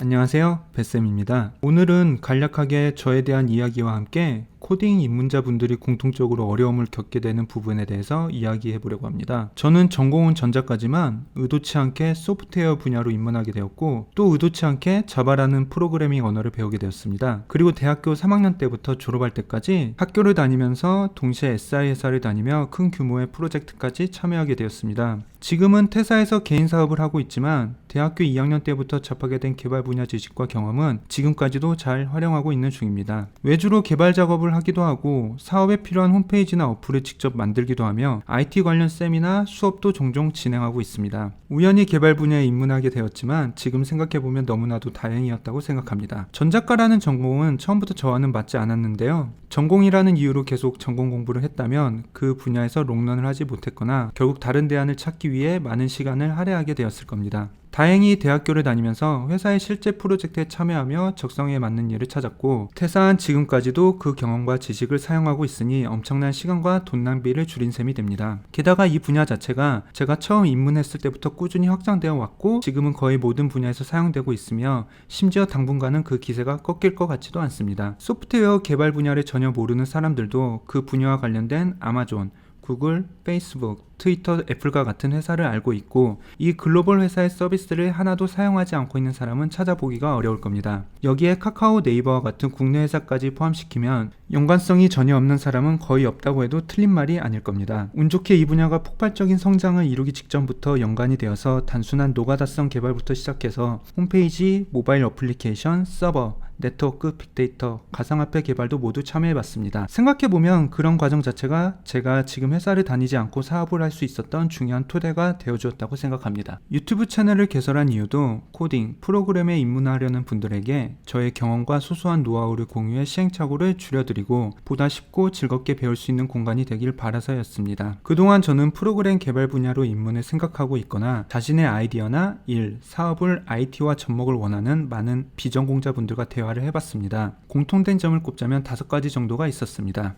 안녕하세요, 뱃쌤입니다. 오늘은 간략하게 저에 대한 이야기와 함께 코딩 입문자분들이 공통적으로 어려움을 겪게 되는 부분에 대해서 이야기해 보려고 합니다. 저는 전공은 전자까지만 의도치 않게 소프트웨어 분야로 입문하게 되었고, 또 의도치 않게 자바라는 프로그래밍 언어를 배우게 되었습니다. 그리고 대학교 3학년 때부터 졸업할 때까지 학교를 다니면서 동시에 SI 회사를 다니며 큰 규모의 프로젝트까지 참여하게 되었습니다. 지금은 퇴사해서 개인 사업을 하고 있지만 대학교 2학년 때부터 접하게 된 개발 분야 지식과 경험은 지금까지도 잘 활용하고 있는 중입니다. 외주로 개발 작업을 하기도 하고 사업에 필요한 홈페이지나 어플을 직접 만들기도 하며 IT 관련 세미나 수업도 종종 진행하고 있습니다. 우연히 개발 분야에 입문하게 되었지만 지금 생각해보면 너무나도 다행이었다고 생각합니다. 전작가라는 전공은 처음부터 저와는 맞지 않았는데요. 전공이라는 이유로 계속 전공 공부를 했다면 그 분야에서 롱런을 하지 못했거나 결국 다른 대안을 찾기 위해 많은 시간을 할애하게 되었을 겁니다. 다행히 대학교를 다니면서 회사의 실제 프로젝트에 참여하며 적성에 맞는 일을 찾았고, 퇴사한 지금까지도 그 경험과 지식을 사용하고 있으니 엄청난 시간과 돈 낭비를 줄인 셈이 됩니다. 게다가 이 분야 자체가 제가 처음 입문했을 때부터 꾸준히 확장되어 왔고, 지금은 거의 모든 분야에서 사용되고 있으며 심지어 당분간은 그 기세가 꺾일 것 같지도 않습니다. 소프트웨어 개발 분야를 전혀 모르는 사람들도 그 분야와 관련된 아마존, 구글, 페이스북, 트위터, 애플과 같은 회사를 알고 있고, 이 글로벌 회사의 서비스를 하나도 사용하지 않고 있는 사람은 찾아보기가 어려울 겁니다. 여기에 카카오, 네이버와 같은 국내 회사까지 포함시키면 연관성이 전혀 없는 사람은 거의 없다고 해도 틀린 말이 아닐 겁니다. 운 좋게 이 분야가 폭발적인 성장을 이루기 직전부터 연관이 되어서 단순한 노가다성 개발부터 시작해서 홈페이지, 모바일 어플리케이션, 서버, 네트워크, 빅데이터, 가상화폐 개발도 모두 참여해봤습니다. 생각해보면 그런 과정 자체가 제가 지금 회사를 다니지 않고 사업을 할 수 있었던 중요한 토대가 되어주었다고 생각합니다. 유튜브 채널을 개설한 이유도 코딩, 프로그램에 입문하려는 분들에게 저의 경험과 소소한 노하우를 공유해 시행착오를 줄여드리고 보다 쉽고 즐겁게 배울 수 있는 공간이 되길 바라서였습니다. 그동안 저는 프로그램 개발 분야로 입문을 생각하고 있거나 자신의 아이디어나 일, 사업을 IT와 접목을 원하는 많은 비전공자분들과 대화를 해봤습니다. 공통된 점을 꼽자면 5가지 정도가 있었습니다.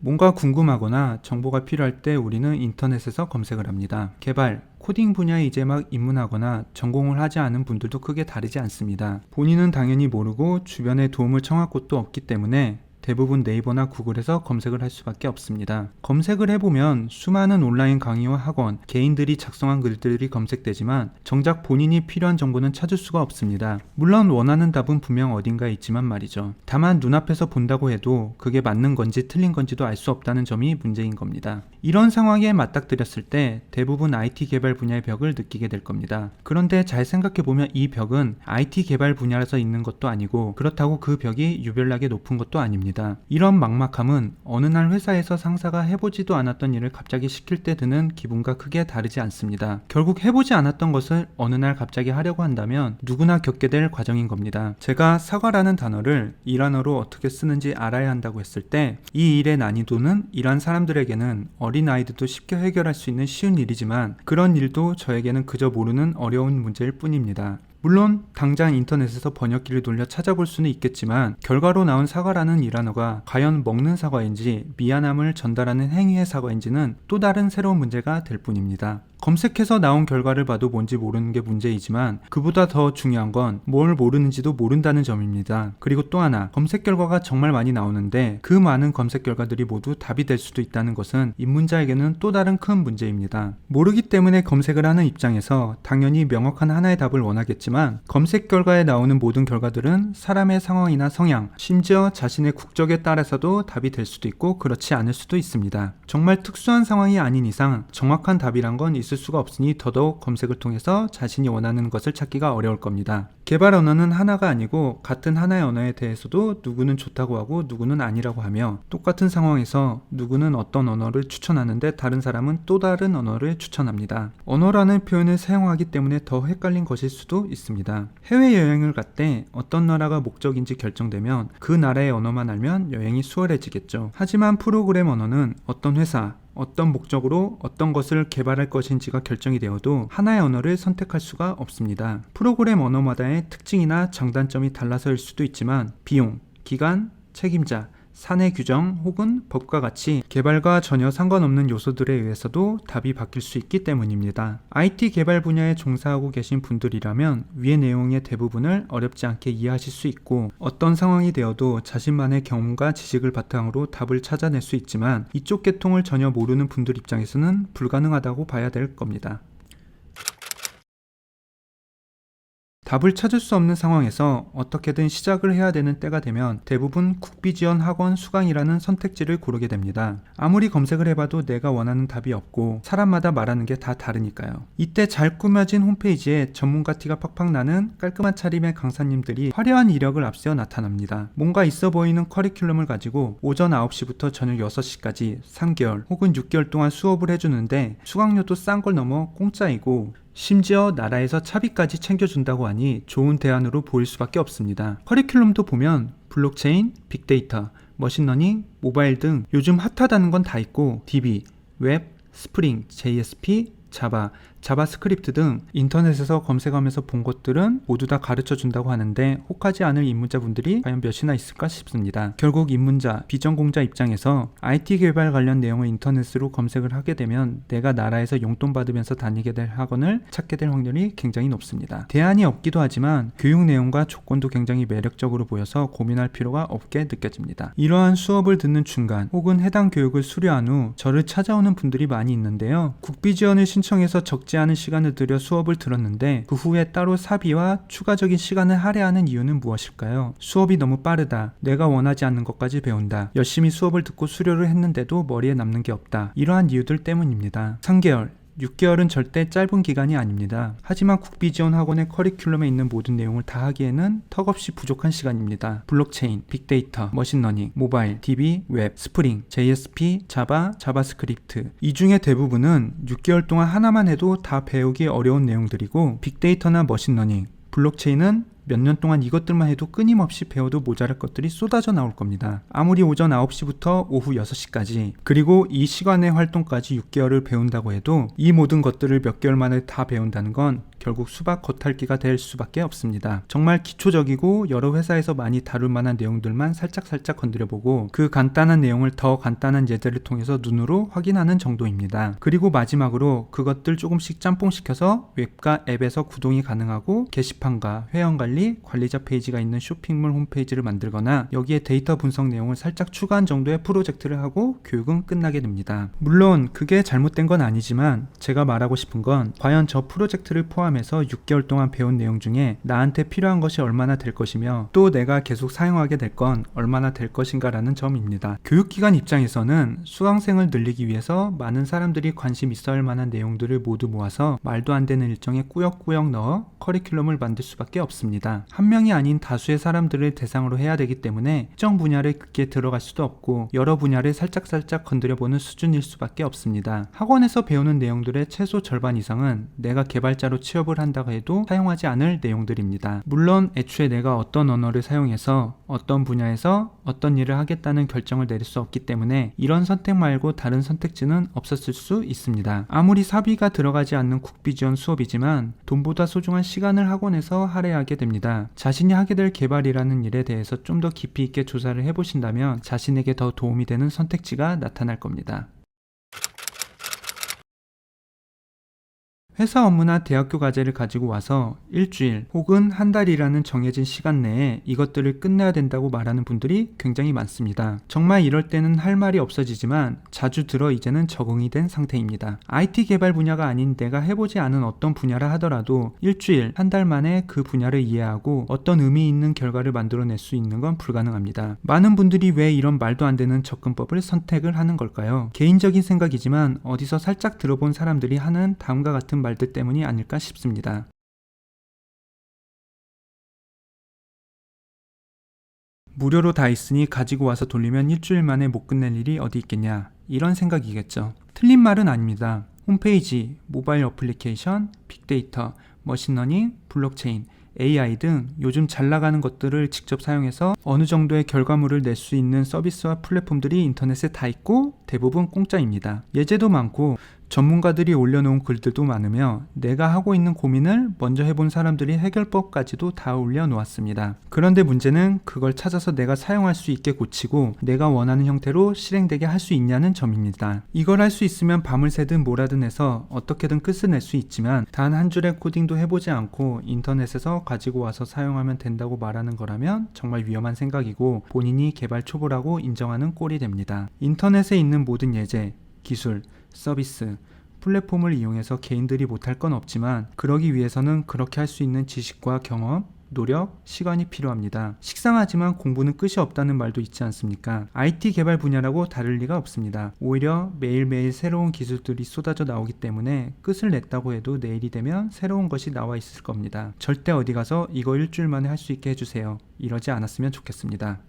뭔가 궁금하거나 정보가 필요할 때 우리는 인터넷에서 검색을 합니다. 개발, 코딩 분야에 이제 막 입문하거나 전공을 하지 않은 분들도 크게 다르지 않습니다. 본인은 당연히 모르고 주변에 도움을 청할 곳도 없기 때문에 대부분 네이버나 구글에서 검색을 할 수밖에 없습니다. 검색을 해보면 수많은 온라인 강의와 학원, 개인들이 작성한 글들이 검색되지만 정작 본인이 필요한 정보는 찾을 수가 없습니다. 물론 원하는 답은 분명 어딘가에 있지만 말이죠. 다만 눈앞에서 본다고 해도 그게 맞는 건지 틀린 건지도 알 수 없다는 점이 문제인 겁니다. 이런 상황에 맞닥뜨렸을 때 대부분 IT 개발 분야의 벽을 느끼게 될 겁니다. 그런데 잘 생각해보면 이 벽은 IT 개발 분야라서 있는 것도 아니고 그렇다고 그 벽이 유별나게 높은 것도 아닙니다. 이런 막막함은 어느 날 회사에서 상사가 해보지도 않았던 일을 갑자기 시킬 때 드는 기분과 크게 다르지 않습니다. 결국 해보지 않았던 것을 어느 날 갑자기 하려고 한다면 누구나 겪게 될 과정인 겁니다. 제가 사과라는 단어를 일환어로 어떻게 쓰는지 알아야 한다고 했을 때 이 일의 난이도는 일한 사람들에게는 어린 아이들도 쉽게 해결할 수 있는 쉬운 일이지만 그런 일도 저에게는 그저 모르는 어려운 문제일 뿐입니다. 물론 당장 인터넷에서 번역기를 돌려 찾아볼 수는 있겠지만 결과로 나온 사과라는 일환어가 과연 먹는 사과인지 미안함을 전달하는 행위의 사과인지는 또 다른 새로운 문제가 될 뿐입니다. 검색해서 나온 결과를 봐도 뭔지 모르는 게 문제이지만 그보다 더 중요한 건 뭘 모르는지도 모른다는 점입니다. 그리고 또 하나, 검색 결과가 정말 많이 나오는데 그 많은 검색 결과들이 모두 답이 될 수도 있다는 것은 입문자에게는 또 다른 큰 문제입니다. 모르기 때문에 검색을 하는 입장에서 당연히 명확한 하나의 답을 원하겠지만 검색 결과에 나오는 모든 결과들은 사람의 상황이나 성향, 심지어 자신의 국적에 따라서도 답이 될 수도 있고 그렇지 않을 수도 있습니다. 정말 특수한 상황이 아닌 이상 정확한 답이란 건 있을 수가 없으니 더더욱 검색을 통해서 자신이 원하는 것을 찾기가 어려울 겁니다. 개발 언어는 하나가 아니고 같은 하나의 언어에 대해서도 누구는 좋다고 하고 누구는 아니라고 하며 똑같은 상황에서 누구는 어떤 언어를 추천하는데 다른 사람은 또 다른 언어를 추천합니다. 언어라는 표현을 사용하기 때문에 더 헷갈린 것일 수도 있습니다. 해외여행을 갈 때 어떤 나라가 목적인지 결정되면 그 나라의 언어만 알면 여행이 수월해지겠죠. 하지만 프로그램 언어는 어떤 회사, 어떤 목적으로 어떤 것을 개발할 것인지가 결정이 되어도 하나의 언어를 선택할 수가 없습니다. 프로그램 언어마다의 특징이나 장단점이 달라서일 수도 있지만 비용, 기간, 책임자, 사내 규정 혹은 법과 같이 개발과 전혀 상관없는 요소들에 의해서도 답이 바뀔 수 있기 때문입니다. IT 개발 분야에 종사하고 계신 분들이라면 위의 내용의 대부분을 어렵지 않게 이해하실 수 있고 어떤 상황이 되어도 자신만의 경험과 지식을 바탕으로 답을 찾아낼 수 있지만 이쪽 계통을 전혀 모르는 분들 입장에서는 불가능하다고 봐야 될 겁니다. 답을 찾을 수 없는 상황에서 어떻게든 시작을 해야 되는 때가 되면 대부분 국비지원 학원 수강이라는 선택지를 고르게 됩니다. 아무리 검색을 해봐도 내가 원하는 답이 없고 사람마다 말하는 게 다 다르니까요. 이때 잘 꾸며진 홈페이지에 전문가 티가 팍팍 나는 깔끔한 차림의 강사님들이 화려한 이력을 앞세워 나타납니다. 뭔가 있어 보이는 커리큘럼을 가지고 오전 9시부터 저녁 6시까지 3개월 혹은 6개월 동안 수업을 해주는데 수강료도 싼 걸 넘어 공짜이고 심지어 나라에서 차비까지 챙겨준다고 하니 좋은 대안으로 보일 수밖에 없습니다. 커리큘럼도 보면 블록체인, 빅데이터, 머신러닝, 모바일 등 요즘 핫하다는 건 다 있고 DB, 웹, 스프링, JSP, 자바, 자바스크립트 등 인터넷에서 검색하면서 본 것들은 모두 다 가르쳐 준다고 하는데 혹하지 않을 입문자분들이 과연 몇이나 있을까 싶습니다. 결국 입문자, 비전공자 입장에서 IT 개발 관련 내용을 인터넷으로 검색을 하게 되면 내가 나라에서 용돈 받으면서 다니게 될 학원을 찾게 될 확률이 굉장히 높습니다. 대안이 없기도 하지만 교육 내용과 조건도 굉장히 매력적으로 보여서 고민할 필요가 없게 느껴집니다. 이러한 수업을 듣는 중간 혹은 해당 교육을 수료한 후 저를 찾아오는 분들이 많이 있는데요. 국비 지원을 신청해서 적지 않은 시간을 들여 수업을 들었는데 그 후에 따로 사비와 추가적인 시간을 할애하는 이유는 무엇일까요? 수업이 너무 빠르다. 내가 원하지 않는 것까지 배운다. 열심히 수업을 듣고 수료를 했는데도 머리에 남는 게 없다. 이러한 이유들 때문입니다. 3개월 6개월은 절대 짧은 기간이 아닙니다. 하지만 국비지원 학원의 커리큘럼에 있는 모든 내용을 다 하기에는 턱없이 부족한 시간입니다. 블록체인, 빅데이터, 머신러닝, 모바일, DB, 웹, 스프링, JSP, 자바, 자바스크립트 이 중에 대부분은 6개월 동안 하나만 해도 다 배우기 어려운 내용들이고 빅데이터나 머신러닝, 블록체인은 몇 년 동안 이것들만 해도 끊임없이 배워도 모자랄 것들이 쏟아져 나올 겁니다. 아무리 오전 9시부터 오후 6시까지 그리고 이 시간의 활동까지 6개월을 배운다고 해도 이 모든 것들을 몇 개월 만에 다 배운다는 건 결국 수박 겉핥기가 될 수밖에 없습니다. 정말 기초적이고 여러 회사에서 많이 다룰 만한 내용들만 살짝 건드려보고 그 간단한 내용을 더 간단한 예제를 통해서 눈으로 확인하는 정도입니다. 그리고 마지막으로 그것들 조금씩 짬뽕시켜서 웹과 앱에서 구동이 가능하고 게시판과 회원관리, 관리자 페이지가 있는 쇼핑몰 홈페이지를 만들거나 여기에 데이터 분석 내용을 살짝 추가한 정도의 프로젝트를 하고 교육은 끝나게 됩니다. 물론 그게 잘못된 건 아니지만 제가 말하고 싶은 건 과연 저 프로젝트를 포함해서 6개월 동안 배운 내용 중에 나한테 필요한 것이 얼마나 될 것이며 또 내가 계속 사용하게 될 건 얼마나 될 것인가 라는 점입니다. 교육기관 입장에서는 수강생을 늘리기 위해서 많은 사람들이 관심 있어 할 만한 내용들을 모두 모아서 말도 안 되는 일정에 꾸역꾸역 넣어 커리큘럼을 만들 수밖에 없습니다. 한 명이 아닌 다수의 사람들을 대상으로 해야 되기 때문에 특정 분야를 깊게 들어갈 수도 없고 여러 분야를 살짝 건드려보는 수준일 수밖에 없습니다. 학원에서 배우는 내용들의 최소 절반 이상은 내가 개발자로 취업을 한다고 해도 사용하지 않을 내용들입니다. 물론 애초에 내가 어떤 언어를 사용해서 어떤 분야에서 어떤 일을 하겠다는 결정을 내릴 수 없기 때문에 이런 선택 말고 다른 선택지는 없었을 수 있습니다. 아무리 사비가 들어가지 않는 국비지원 수업이지만 돈보다 소중한 시간을 학원에서 할애하게 됩니다. 자신이 하게 될 개발이라는 일에 대해서 좀 더 깊이 있게 조사를 해보신다면 자신에게 더 도움이 되는 선택지가 나타날 겁니다. 회사 업무나 대학교 과제를 가지고 와서 일주일 혹은 한 달이라는 정해진 시간 내에 이것들을 끝내야 된다고 말하는 분들이 굉장히 많습니다. 정말 이럴 때는 할 말이 없어지지만 자주 들어 이제는 적응이 된 상태입니다. IT 개발 분야가 아닌 내가 해보지 않은 어떤 분야라 하더라도 일주일, 한 달 만에 그 분야를 이해하고 어떤 의미 있는 결과를 만들어낼 수 있는 건 불가능합니다. 많은 분들이 왜 이런 말도 안 되는 접근법을 선택을 하는 걸까요? 개인적인 생각이지만 어디서 살짝 들어본 사람들이 하는 다음과 같은 말들 때문이 아닐까 싶습니다. 무료로 다 있으니 가지고 와서 돌리면 일주일 만에 못 끝낼 일이 어디 있겠냐, 이런 생각이겠죠. 틀린 말은 아닙니다. 홈페이지, 모바일 어플리케이션, 빅데이터, 머신러닝, 블록체인, AI 등 요즘 잘 나가는 것들을 직접 사용해서 어느 정도의 결과물을 낼 수 있는 서비스와 플랫폼들이 인터넷에 다 있고 대부분 공짜입니다. 예제도 많고 전문가들이 올려놓은 글들도 많으며 내가 하고 있는 고민을 먼저 해본 사람들이 해결법까지도 다 올려놓았습니다. 그런데 문제는 그걸 찾아서 내가 사용할 수 있게 고치고 내가 원하는 형태로 실행되게 할 수 있냐는 점입니다. 이걸 할 수 있으면 밤을 새든 뭐라든 해서 어떻게든 끝을 낼 수 있지만 단 한 줄의 코딩도 해보지 않고 인터넷에서 가지고 와서 사용하면 된다고 말하는 거라면 정말 위험한 생각이고 본인이 개발 초보라고 인정하는 꼴이 됩니다. 인터넷에 있는 모든 예제, 기술, 서비스, 플랫폼을 이용해서 개인들이 못할 건 없지만 그러기 위해서는 그렇게 할 수 있는 지식과 경험, 노력, 시간이 필요합니다. 식상하지만 공부는 끝이 없다는 말도 있지 않습니까? IT 개발 분야라고 다를 리가 없습니다. 오히려 매일매일 새로운 기술들이 쏟아져 나오기 때문에 끝을 냈다고 해도 내일이 되면 새로운 것이 나와 있을 겁니다. 절대 어디 가서 이거 일주일 만에 할 수 있게 해주세요. 이러지 않았으면 좋겠습니다.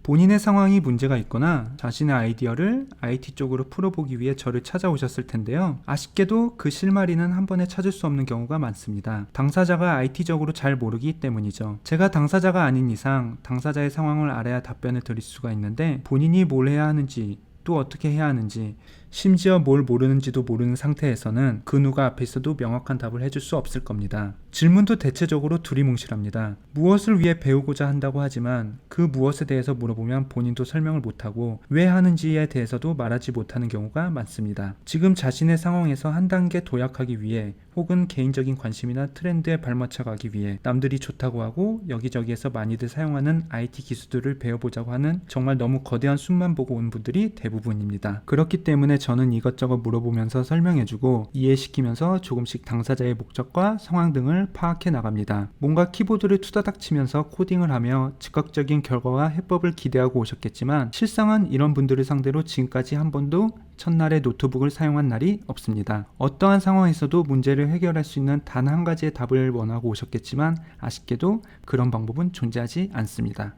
본인의 상황이 문제가 있거나 자신의 아이디어를 IT 쪽으로 풀어보기 위해 저를 찾아오셨을 텐데요. 아쉽게도 그 실마리는 한 번에 찾을 수 없는 경우가 많습니다. 당사자가 IT적으로 잘 모르기 때문이죠. 제가 당사자가 아닌 이상 당사자의 상황을 알아야 답변을 드릴 수가 있는데 본인이 뭘 해야 하는지 또 어떻게 해야 하는지 심지어 뭘 모르는지도 모르는 상태에서는 그 누가 앞에 있어도 명확한 답을 해줄 수 없을 겁니다. 질문도 대체적으로 두리뭉실합니다. 무엇을 위해 배우고자 한다고 하지만 그 무엇에 대해서 물어보면 본인도 설명을 못하고 왜 하는지에 대해서도 말하지 못하는 경우가 많습니다. 지금 자신의 상황에서 한 단계 도약하기 위해 혹은 개인적인 관심이나 트렌드에 발맞춰 가기 위해 남들이 좋다고 하고 여기저기에서 많이들 사용하는 IT 기술들을 배워보자고 하는 정말 너무 거대한 숲만 보고 온 분들이 대부분입니다. 그렇기 때문에 저는 이것저것 물어보면서 설명해주고 이해시키면서 조금씩 당사자의 목적과 상황 등을 파악해 나갑니다. 뭔가 키보드를 투다닥 치면서 코딩을 하며 즉각적인 결과와 해법을 기대하고 오셨겠지만 실상은 이런 분들을 상대로 지금까지 한 번도 첫날에 노트북을 사용한 날이 없습니다. 어떠한 상황에서도 문제를 해결할 수 있는 단 한 가지의 답을 원하고 오셨겠지만 아쉽게도 그런 방법은 존재하지 않습니다.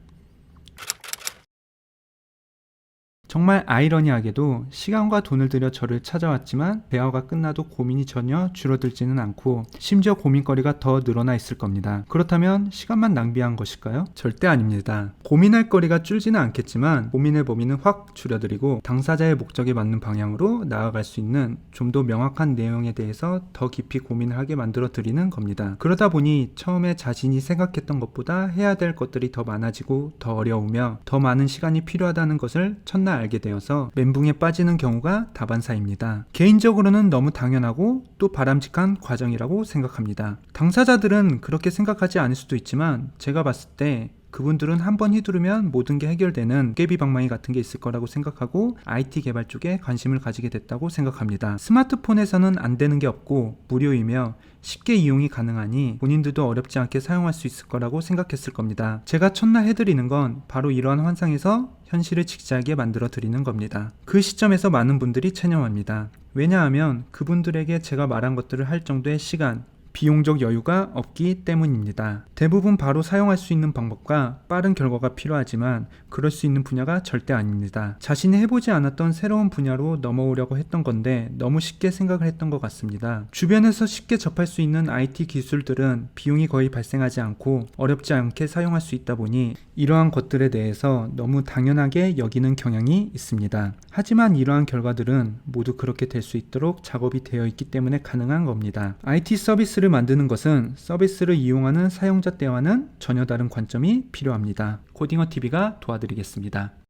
정말 아이러니하게도 시간과 돈을 들여 저를 찾아왔지만 대화가 끝나도 고민이 전혀 줄어들지는 않고 심지어 고민거리가 더 늘어나 있을 겁니다. 그렇다면 시간만 낭비한 것일까요? 절대 아닙니다. 고민할 거리가 줄지는 않겠지만 고민의 범위는 확 줄여드리고 당사자의 목적에 맞는 방향으로 나아갈 수 있는 좀 더 명확한 내용에 대해서 더 깊이 고민을 하게 만들어 드리는 겁니다. 그러다 보니 처음에 자신이 생각했던 것보다 해야 될 것들이 더 많아지고 더 어려우며 더 많은 시간이 필요하다는 것을 첫날 알게 되어서 멘붕에 빠지는 경우가 다반사입니다. 개인적으로는 너무 당연하고 또 바람직한 과정이라고 생각합니다. 당사자들은 그렇게 생각하지 않을 수도 있지만 제가 봤을 때 그분들은 한번 휘두르면 모든 게 해결되는 깨비방망이 같은 게 있을 거라고 생각하고 IT 개발 쪽에 관심을 가지게 됐다고 생각합니다. 스마트폰에서는 안 되는 게 없고 무료이며 쉽게 이용이 가능하니 본인들도 어렵지 않게 사용할 수 있을 거라고 생각했을 겁니다. 제가 첫날 해드리는 건 바로 이러한 환상에서 현실을 직시하게 만들어 드리는 겁니다. 그 시점에서 많은 분들이 체념합니다. 왜냐하면 그분들에게 제가 말한 것들을 할 정도의 시간, 비용적 여유가 없기 때문입니다. 대부분 바로 사용할 수 있는 방법과 빠른 결과가 필요하지만 그럴 수 있는 분야가 절대 아닙니다. 자신이 해보지 않았던 새로운 분야로 넘어오려고 했던 건데 너무 쉽게 생각을 했던 것 같습니다. 주변에서 쉽게 접할 수 있는 IT 기술들은 비용이 거의 발생하지 않고 어렵지 않게 사용할 수 있다 보니 이러한 것들에 대해서 너무 당연하게 여기는 경향이 있습니다. 하지만 이러한 결과들은 모두 그렇게 될 수 있도록 작업이 되어 있기 때문에 가능한 겁니다. IT 서비스를 만드는 것은 서비스를 이용하는 사용자 때와는 전혀 다른 관점이 필요합니다. 코딩어TV가 도와드리겠습니다.